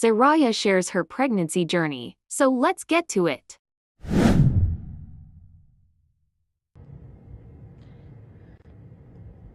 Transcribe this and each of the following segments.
Serayah shares her pregnancy journey, so let's get to it.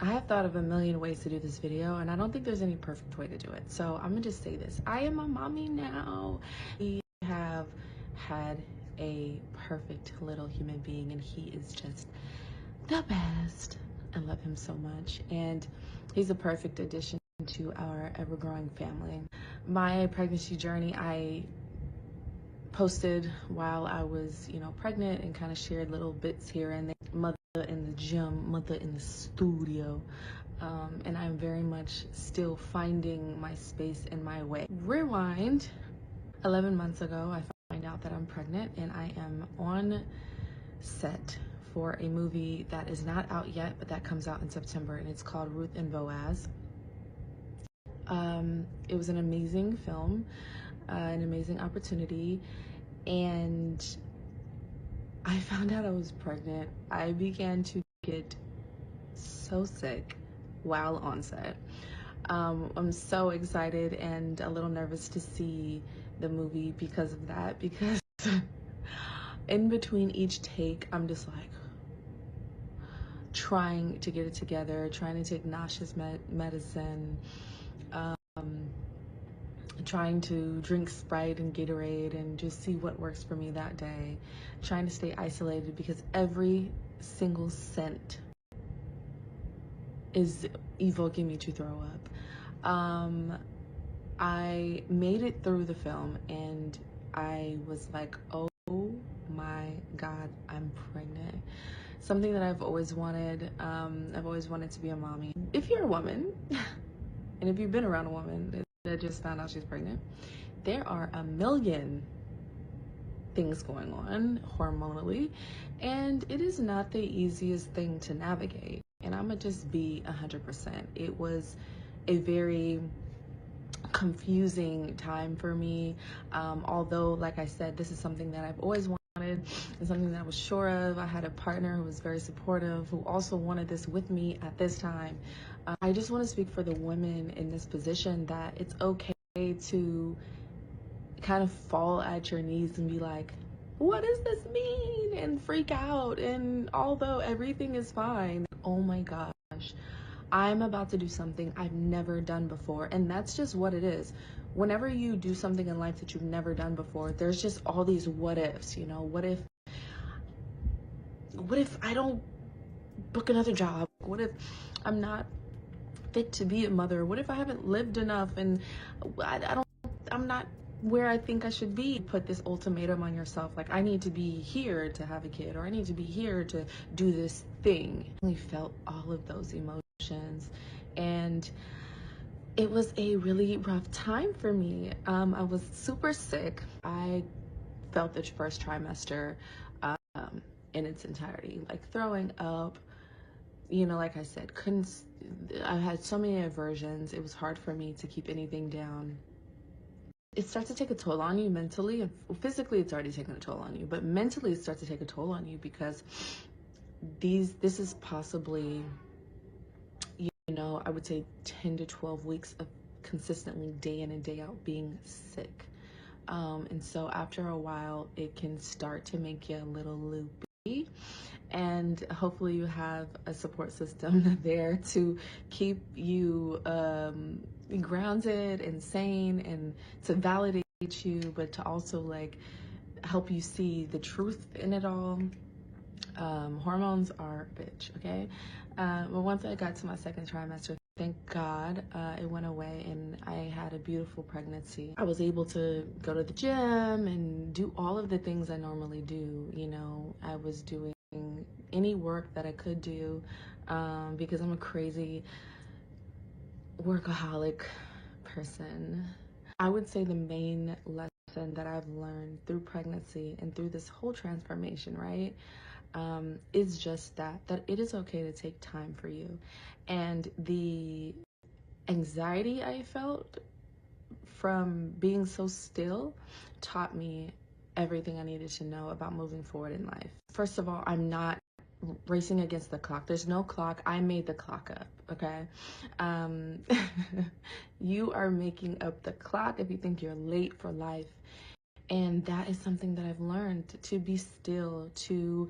I have thought of a million ways to do this video, and I don't think there's any perfect way to do it. So I'm gonna just say this. I am a mommy now. We have had a perfect little human being, and he is just the best. I love him so much, and he's a perfect addition to our ever-growing family. My pregnancy journey, I posted while I was, pregnant, and kind of shared little bits here and there. Mother in the gym, mother in the studio, and I'm very much still finding my space and my way. Rewind, 11 months ago, I find out that I'm pregnant, and I am on set for a movie that is not out yet, but that comes out in September, and it's called Ruth and Boaz. It was an amazing film, an amazing opportunity, and I found out I was pregnant. I began to get so sick while on set. I'm so excited and a little nervous to see the movie because of that, because in between each take, I'm just like trying to get it together, trying to take nauseous medicine, trying to drink Sprite and Gatorade and just see what works for me that day, trying to stay isolated because every single scent is evoking me to throw up. I made it through the film, and I was like, oh my God, I'm pregnant. Something that I've always wanted. I've always wanted to be a mommy. If you're a woman, and if you've been around a woman that just found out she's pregnant, there are a million things going on hormonally, and it is not the easiest thing to navigate. And I'm gonna just be 100%. It was a very confusing time for me, although, like I said, this is something that I've always wanted and something that I was sure of. I had a partner who was very supportive, who also wanted this with me at this time. I just want to speak for the women in this position that it's okay to kind of fall at your knees and be like, what does this mean? And freak out. And although everything is fine, oh my gosh, I'm about to do something I've never done before. And that's just what it is. Whenever you do something in life that you've never done before, there's just all these what ifs, what if I don't book another job? What if I'm not fit to be a mother? What if I haven't lived enough and I'm not where I think I should be? Put this ultimatum on yourself, like, I need to be here to have a kid, or I need to be here to do this thing. I felt all of those emotions, and it was a really rough time for me. I was super sick. I felt the first trimester in its entirety, like throwing up. Like I said, I had so many aversions. It was hard for me to keep anything down. It starts to take a toll on you mentally, and physically it's already taken a toll on you, but mentally it starts to take a toll on you because this is possibly, I would say 10 to 12 weeks of consistently day in and day out being sick. And so after a while, it can start to make you a little loopy. And hopefully you have a support system there to keep you grounded and sane, and to validate you, but to also help you see the truth in it all. Hormones are a bitch, okay? But once I got to my second trimester, thank God, it went away, and I had a beautiful pregnancy. I was able to go to the gym and do all of the things I normally do. I was doing any work that I could do, because I'm a crazy workaholic person. I would say the main lesson that I've learned through pregnancy and through this whole transformation, right, is just that it is okay to take time for you. And the anxiety I felt from being so still taught me everything I needed to know about moving forward in life. First of all, I'm not racing against the clock. There's no clock. I made the clock up, okay? Um, you are making up the clock if you think you're late for life. And that is something that I've learned, to be still, to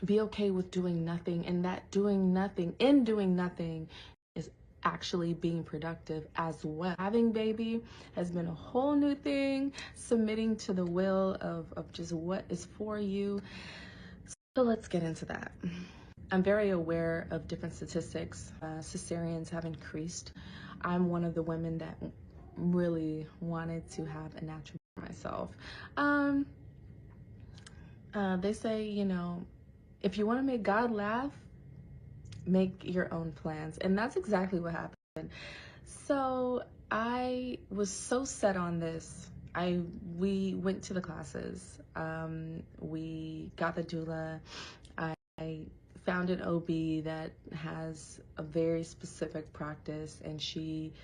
be okay with doing nothing, and that doing nothing is actually being productive as well. Having baby has been a whole new thing, submitting to the will of just what is for you. So let's get into that. I'm very aware of different statistics. Cesareans have increased. I'm one of the women that really wanted to have a natural myself. They say, you know, if you want to make God laugh, make your own plans. And that's exactly what happened. So I was so set on this. We went to the classes. We got the doula. I found an OB that has a very specific practice, and she,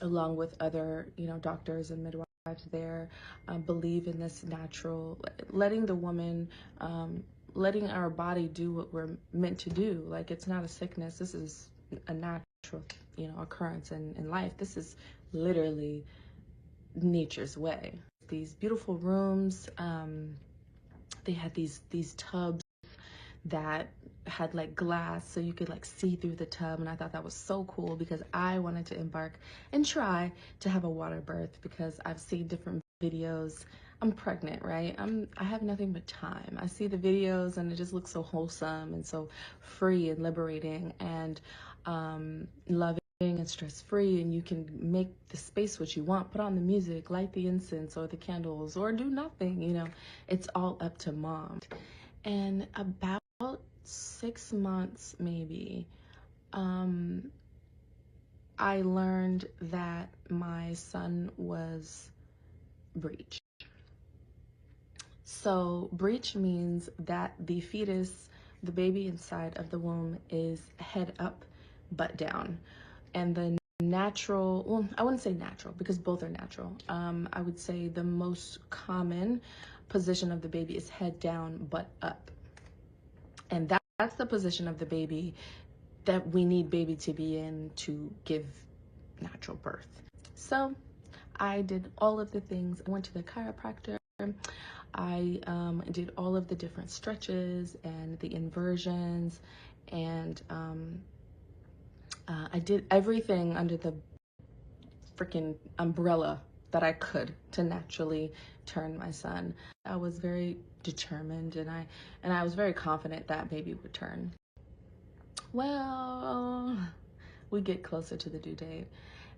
along with other, you know, doctors and midwives there, believe in this natural, letting the woman, letting our body do what we're meant to do. Like, it's not a sickness. This is a natural, you know, occurrence in life. This is literally nature's way. These beautiful rooms, they had these tubs that had like glass so you could like see through the tub, and I thought that was so cool because I wanted to embark and try to have a water birth because I've seen different videos. I'm pregnant, right? I have nothing but time. I see the videos and it just looks so wholesome and so free and liberating and loving and stress-free, and you can make the space what you want, put on the music, light the incense or the candles, or do nothing, you know. It's all up to mom. And about 6 months maybe, I learned that my son was breech. So breech means that the fetus, the baby inside of the womb, is head up, butt down. And the natural, well, I wouldn't say natural because both are natural. I would say the most common position of the baby is head down, butt up. And that's the position of the baby that we need baby to be in to give natural birth. So I did all of the things. I went to the chiropractor. I did all of the different stretches and the inversions, and I did everything under the freaking umbrella that I could to naturally turn my son. I was very determined, and I was very confident that baby would turn. Well, we get closer to the due date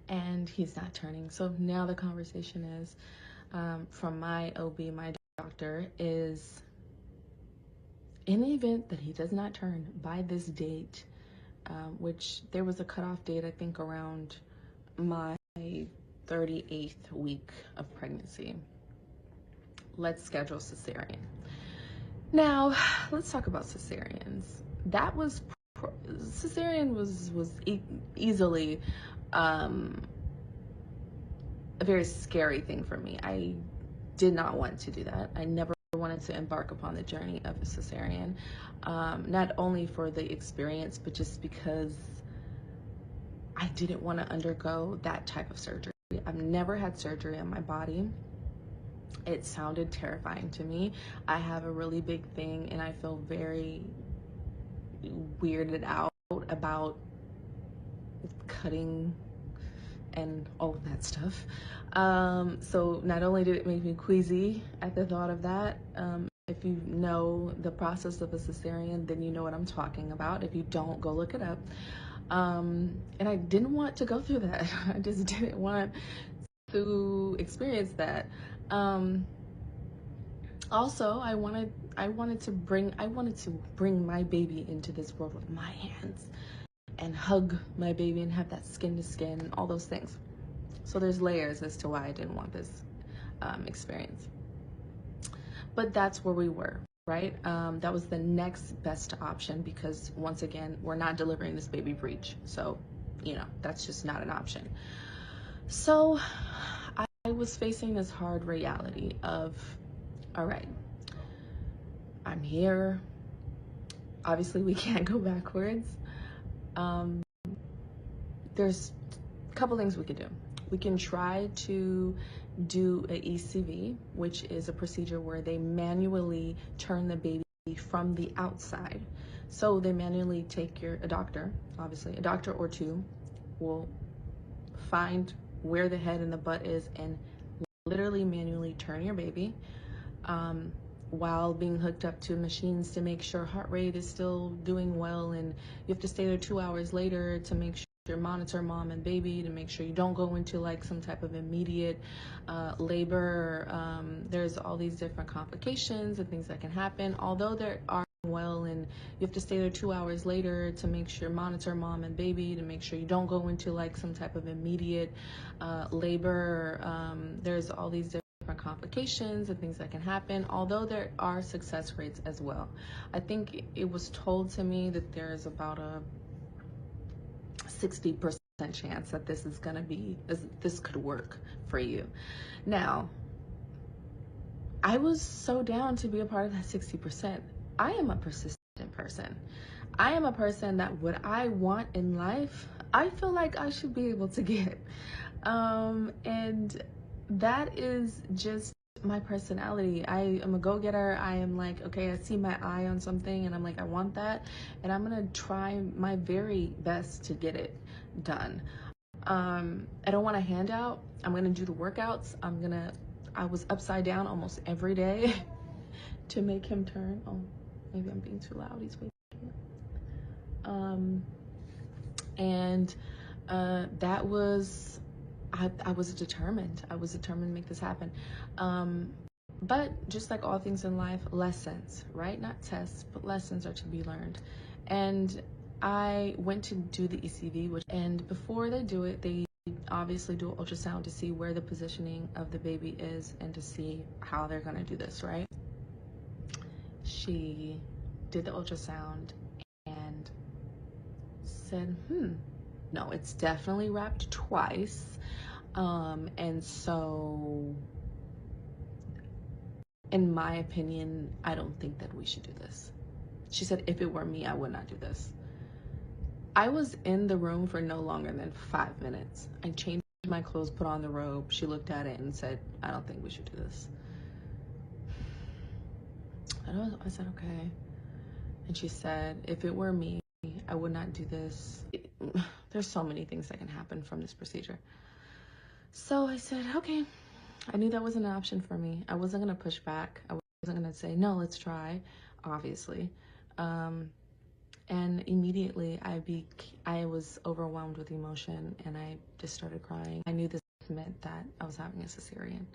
and he's not turning. So now the conversation is, from my OB, my doctor, is in the event that he does not turn by this date, which there was a cutoff date, I think around my 38th week of pregnancy, let's schedule cesarean. Now, let's talk about cesareans. Cesarean was easily a very scary thing for me. I did not want to do that. I never wanted to embark upon the journey of a cesarean, not only for the experience, but just because I didn't want to undergo that type of surgery. I've never had surgery on my body. It sounded terrifying to me. I have a really big thing, and I feel very weirded out about cutting and all of that stuff. So not only did it make me queasy at the thought of that, if you know the process of a cesarean, then you know what I'm talking about. If you don't, go look it up. And I didn't want to go through that. I just didn't want to experience that. Also, I wanted to bring my baby into this world with my hands and hug my baby and have that skin to skin and all those things. So there's layers as to why I didn't want this experience. But that's where we were, right? That was the next best option because, once again, we're not delivering this baby breech. So, you know, that's just not an option. So I was facing this hard reality of, all right, I'm here. Obviously, we can't go backwards. There's a couple things we could do. We can try to do a ECV, which is a procedure where they manually turn the baby from the outside. So they manually take a doctor, obviously, a doctor or two will find where the head and the butt is and literally manually turn your baby while being hooked up to machines to make sure heart rate is still doing well, and you have to stay there 2 hours later to make sure monitor mom and baby to make sure you don't go into like some type of immediate labor. There's all these different complications and things that can happen, although there are well, and you have to stay there 2 hours later to make sure monitor mom and baby to make sure you don't go into like some type of immediate labor. There's all these different complications and things that can happen, although there are success rates as well. I think it was told to me that there's about a 60% chance that this could work for you. Now, I was so down to be a part of that 60%. I am a persistent person. I am a person that what I want in life, I feel like I should be able to get. And that is just my personality. I am a go-getter. I am like, okay, I see my eye on something and I'm like, I want that. And I'm going to try my very best to get it done. I don't want a handout. I'm going to do the workouts. I was upside down almost every day to make him turn. Oh, maybe I'm being too loud. He's waking up. And that was, I was determined. I was determined to make this happen. But just like all things in life, lessons, right? Not tests, but lessons are to be learned. And I went to do the ECV, and before they do it, they obviously do an ultrasound to see where the positioning of the baby is and to see how they're gonna do this, right? She did the ultrasound and said, no, it's definitely wrapped twice. And so, in my opinion, I don't think that we should do this. She said, if it were me, I would not do this. I was in the room for no longer than 5 minutes. I changed my clothes, put on the robe. She looked at it and said, I don't think we should do this. I said, okay. And she said, if it were me, I would not do this. There's so many things that can happen from this procedure. So I said, okay. I knew that wasn't an option for me. I wasn't going to push back. I wasn't going to say, no, let's try, obviously. And immediately I was overwhelmed with emotion and I just started crying. I knew this meant that I was having a cesarean.